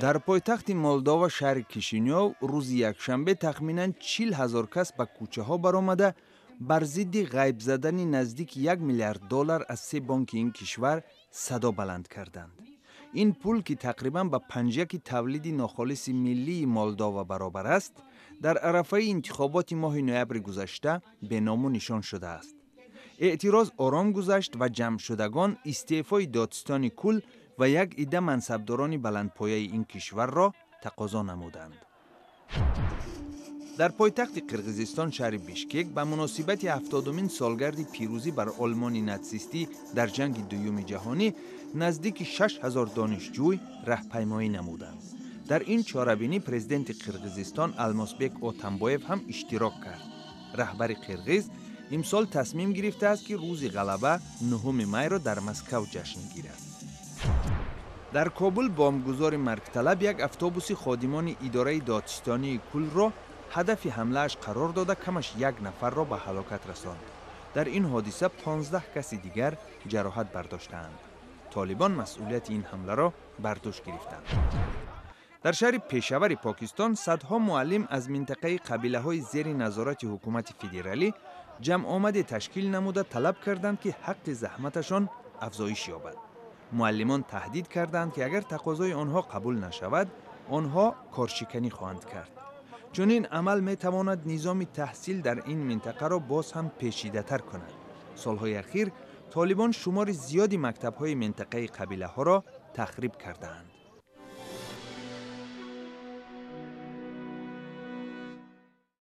در پایتخت مولداوا شهر کیشینیو روز یکشنبه تخمیناً 40,000 کس به کوچه ها برآمده بر ضد غیب زدن نزدیک 1 میلیارد دلار از 3 بانک این کشور صدا بلند کردند. این پول که تقریباً به 5 تولید ناخالص ملی مولداوا برابر است، در عرفه انتخابات ماه نوامبر گذشته به نام و نشان شده است. اعتراض آرام گذشت و جمع شدگان استعفای دادستان کل و یک عده منصبداران بلندپایه این کشور را تقاضا نمودند. در پایتخت قرقیزستان شهر بیشکک به مناسبت 70مین سالگرد پیروزی بر آلمان ناتسیستی در جنگ دوم جهانی نزدیک 6,000 دانشجوی راهپیمایی نمودند. در این چاره‌بینی پرزیدنت قرقیزستان المازبک اتمبایف هم اشتراک کرد. رهبر قرقیز امسال تصمیم گرفته است که روز غلبه 9 می را در مسکو جشن گیرد. در کابل بمبگذار مرگ طلب یک اتوبوس خادمان اداره دادستانی کل را هدف حمله‌اش قرار داده کمش 1 نفر را به هلاکت رساند. در این حادثه 15 کس دیگر جراحت برداشتند. طالبان مسئولیت این حمله را بر دوش گرفتند. در شهر پشاور پاکستان صدها معلم از منطقه قبیله‌های زیر نظارت حکومت فدرالی جمع آمد تشکیل نموده طلب کردند که حق زحمتشان افزایش یابد. معلمان تهدید کردند که اگر تقاضای آنها قبول نشود، آنها کارشکنی خواهند کرد. چون این عمل می تواند نظام تحصیل در این منطقه را باز هم پیچیده تر کند. سالهای اخیر طالبان شمار زیادی مکتب‌های منطقه قبیله ها را تخریب کردند.